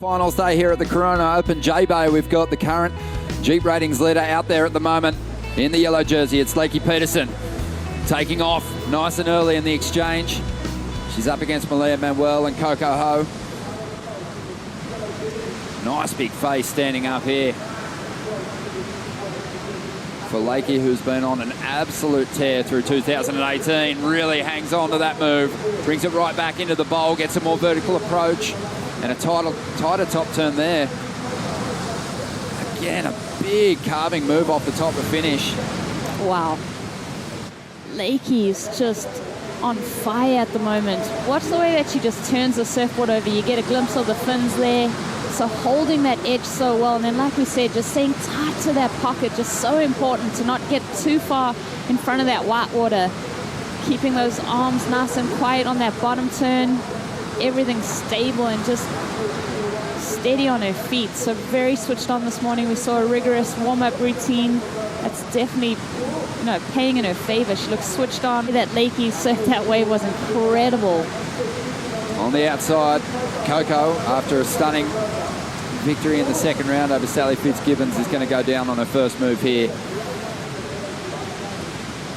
Finals day here at the Corona Open J-Bay. We've got the current Jeep ratings leader out there at the moment in the yellow jersey. It's Lakey Peterson taking off nice and early in the exchange. She's up against Malia, Manuel and Coco. Nice big face standing up here for Lakey, who's been on an absolute tear through 2018. Really hangs on to that move, brings it right back into the bowl, gets a more vertical approach. And a tighter top turn there. Again, a big carving move off the top to finish. Wow. Lakey is just on fire at the moment. Watch the way that she just turns the surfboard over. You get a glimpse of the fins there. So holding that edge so well. And then, like we said, just staying tight to that pocket. Just so important to not get too far in front of that white water. Keeping those arms nice and quiet on that bottom turn. Everything stable and just steady on her feet. So very switched on this morning. We saw a rigorous warm-up routine. That's definitely, paying in her favor. She looks switched on. That Lakey surfed that wave was incredible. On the outside, Coco, after a stunning victory in the second round over Sally Fitzgibbons, is going to go down on her first move here.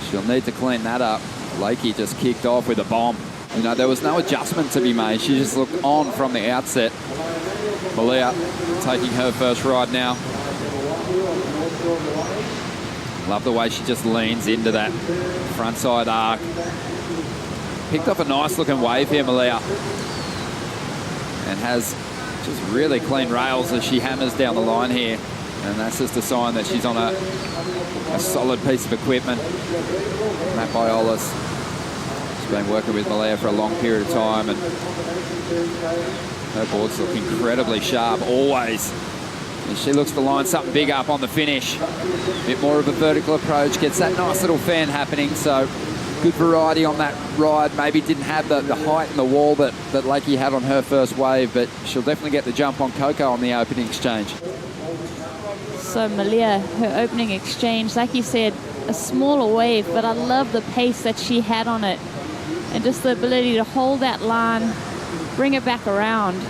She'll need to clean that up. Lakey just kicked off with a bomb. There was no adjustment to be made. She just looked on from the outset. Malia taking her first ride now. Love the way she just leans into that front side arc. Picked up a nice looking wave here, Malia. And has just really clean rails as she hammers down the line here. And that's just a sign that she's on a solid piece of equipment. Matt Biolas. Been working with Malia for a long period of time, and her boards look incredibly sharp always. And she looks to line something big up on the finish. A bit more of a vertical approach, gets that nice little fan happening. So good variety on that ride. Maybe didn't have the height and the wall that Lakey had on her first wave, but she'll definitely get the jump on Coco on the opening exchange. So Malia, her opening exchange, like you said, a smaller wave, but I love the pace that she had on it. And just the ability to hold that line, bring it back around. You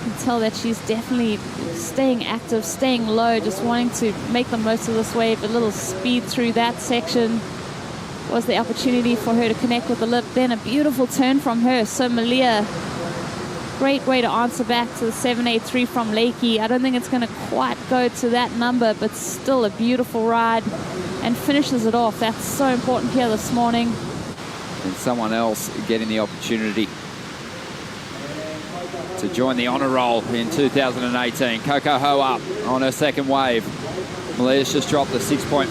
can tell that she's definitely staying active, staying low, just wanting to make the most of this wave. A little speed through that section was the opportunity for her to connect with the lip. Then a beautiful turn from her. So Malia, great way to answer back to the 783 from Lakey. I don't think it's going to quite go to that number, but still a beautiful ride. And finishes it off. That's so important here this morning. And someone else getting the opportunity to join the honour roll in 2018. Coco up on her second wave. Malia's just dropped the 6.5.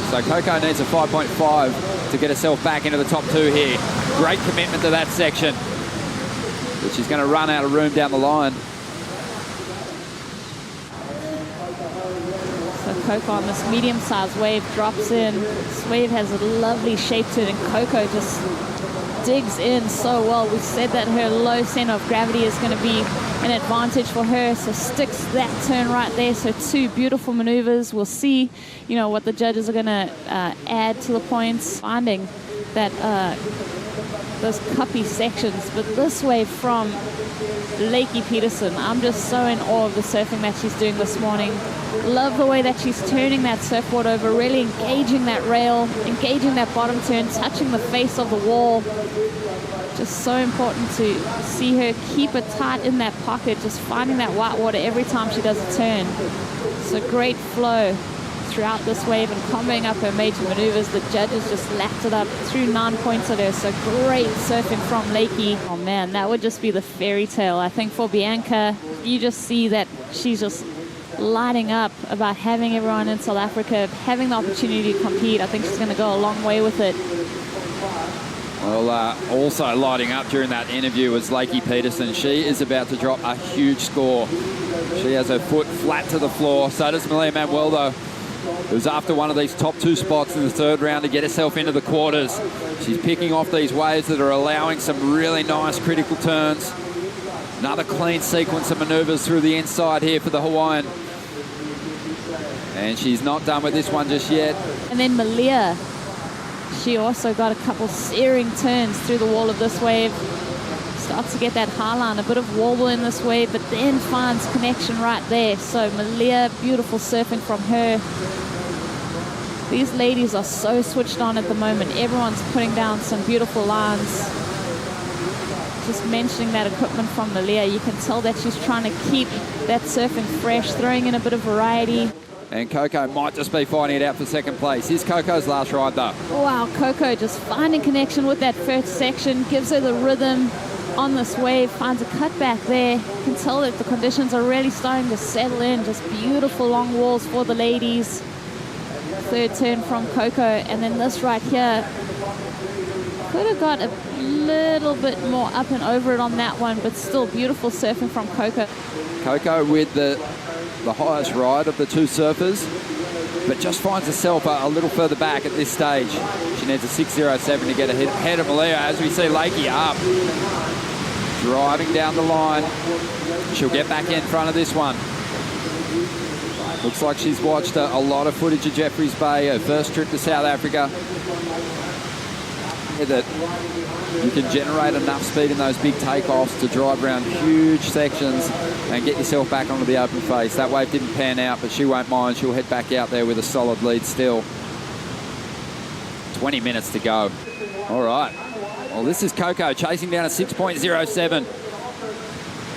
So Coco needs a 5.5 to get herself back into the top two here. Great commitment to that section. But she's going to run out of room down the line. Coco on this medium-sized wave drops in. This wave has a lovely shape to it, and Coco just digs in so well. We said that her low center of gravity is going to be an advantage for her, so sticks that turn right there. So two beautiful maneuvers. We'll see, what the judges are going to add to the points. Finding that those cuppy sections, but this wave from Lakey Peterson, I'm just so in awe of the surfing that she's doing this morning. Love the way that she's turning that surfboard over, really engaging that rail, engaging that bottom turn, touching the face of the wall. Just so important to see her keep it tight in that pocket, just finding that white water every time she does a turn. So great flow throughout this wave and comboing up her major maneuvers. The judges just lapped it up through 9 points at her. So great surfing from Lakey. Oh man, that would just be the fairy tale. I think for Bianca, you just see that she's just lighting up about having everyone in South Africa, having the opportunity to compete. I think she's going to go a long way with it. Well, also lighting up during that interview was Lakey Peterson. She is about to drop a huge score. She has her foot flat to the floor. So does Malia Manuel, though. It was after one of these top two spots in the third round to get herself into the quarters. She's picking off these waves that are allowing some really nice critical turns. Another clean sequence of maneuvers through the inside here for the Hawaiian. And she's not done with this one just yet. And then Malia, she also got a couple searing turns through the wall of this wave. Starts to get that high line, a bit of wobble in this wave, but then finds connection right there. So Malia, beautiful surfing from her. These ladies are so switched on at the moment. Everyone's putting down some beautiful lines. Just mentioning that equipment from Malia, you can tell that she's trying to keep that surfing fresh, throwing in a bit of variety. And Coco might just be fighting it out for second place. Here's Coco's last ride, though. Wow, Coco just finding connection with that first section, gives her the rhythm on this wave, finds a cutback there. You can tell that the conditions are really starting to settle in. Just beautiful long walls for the ladies. Third turn from Coco, and then this right here. Could have got a little bit more up and over it on that one, but still beautiful surfing from Coco. Coco with the highest ride of the two surfers, but just finds herself a little further back at this stage. She needs a 6.07 to get ahead of Malia, as we see Lakey up, driving down the line. She'll get back in front of this one. Looks like she's watched a lot of footage of Jeffreys Bay, her first trip to South Africa. That you can generate enough speed in those big takeoffs to drive around huge sections and get yourself back onto the open face. That wave didn't pan out, but she won't mind. She'll head back out there with a solid lead still. 20 minutes to go. All right. Well, this is Coco chasing down a 6.07.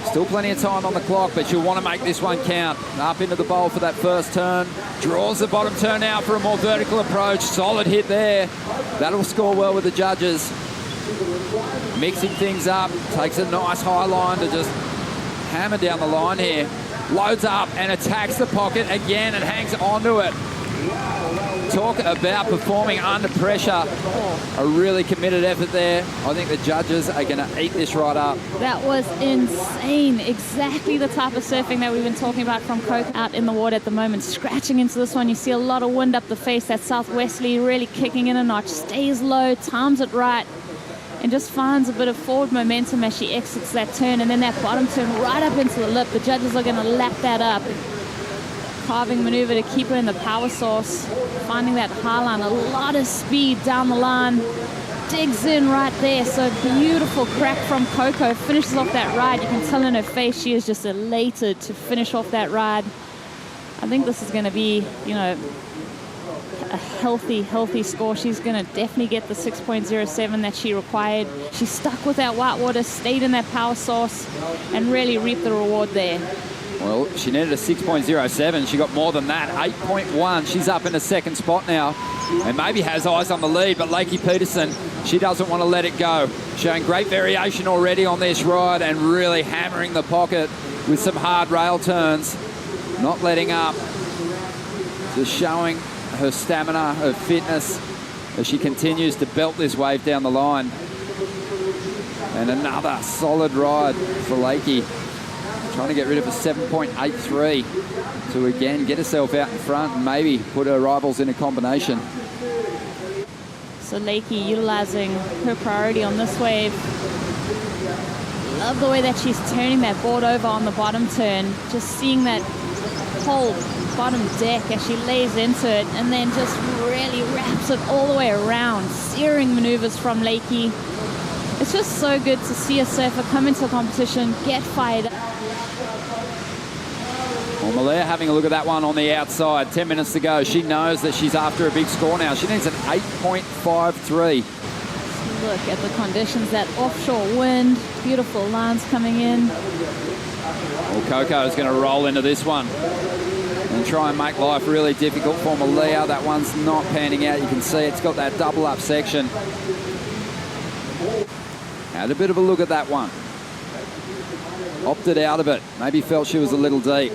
Still plenty of time on the clock, but she'll want to make this one count. Up into the bowl for that first turn. Draws the bottom turn out for a more vertical approach. Solid hit there. That'll score well with the judges. Mixing things up. Takes a nice high line to just hammer down the line here. Loads up and attacks the pocket again and hangs onto it. Talk about performing under pressure. A really committed effort there. I think the judges are going to eat this right up. That was insane. Exactly the type of surfing that we've been talking about from Coco out in the water at the moment. Scratching into this one, you see a lot of wind up the face. That southwesterly really kicking in a notch. Stays low, times it right, and just finds a bit of forward momentum as she exits that turn. And then that bottom turn right up into the lip. The judges are going to lap that up. Carving maneuver to keep her in the power source. Finding that high line, a lot of speed down the line. Digs in right there. So beautiful crack from Coco. Finishes off that ride. You can tell in her face she is just elated to finish off that ride. I think this is going to be, you know, a healthy score. She's going to definitely get the 6.07 that she required. She stuck with that white water, stayed in that power source, and really reaped the reward there. Well, she needed a 6.07. She got more than that, 8.1. She's up in the second spot now and maybe has eyes on the lead, but Lakey Peterson, she doesn't want to let it go. Showing great variation already on this ride and really hammering the pocket with some hard rail turns. Not letting up. Just showing her stamina, her fitness as she continues to belt this wave down the line. And another solid ride for Lakey. Trying to get rid of a 7.83 to again get herself out in front and maybe put her rivals in a combination. So Lakey utilizing her priority on this wave. Love the way that she's turning that board over on the bottom turn. Just seeing that whole bottom deck as she lays into it and then just really wraps it all the way around. Searing maneuvers from Lakey. It's just so good to see a surfer come into a competition, get fired up. Well, Malia having a look at that one on the outside. 10 minutes to go. She knows that she's after a big score now. She needs an 8.53. Look at the conditions, that offshore wind, beautiful lines coming in. Well, Coco is going to roll into this one and try and make life really difficult for Malia. That one's not panning out. You can see it's got that double up section. Had a bit of a look at that one. Opted out of it. Maybe felt she was a little deep.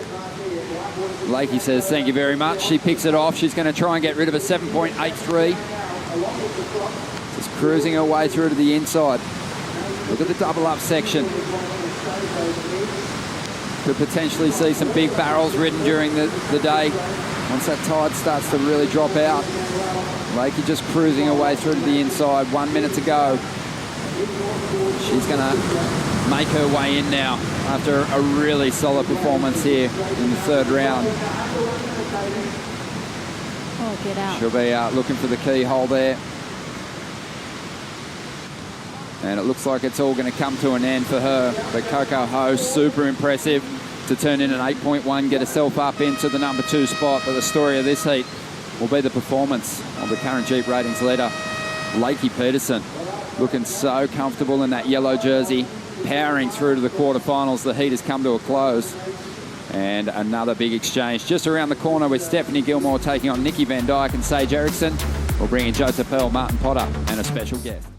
Lakey says, thank you very much. She picks it off. She's going to try and get rid of a 7.83. Just cruising her way through to the inside. Look at the double up section. Could potentially see some big barrels ridden during the day once that tide starts to really drop out. Lakey just cruising her way through to the inside. 1 minute to go. She's going to make her way in now after a really solid performance here in the third round. Oh, get out. She'll be looking for the keyhole there. And it looks like it's all going to come to an end for her. But Coco Ho, super impressive to turn in an 8.1, get herself up into the number 2 spot. But the story of this heat will be the performance of the current Jeep ratings leader, Lakey Peterson. Looking so comfortable in that yellow jersey, powering through to the quarterfinals. The heat has come to a close. And another big exchange just around the corner with Stephanie Gilmore taking on Nikki Van Dyke and Sage Eriksson. We'll bring in Joseph Pearl, Martin Potter, and a special guest.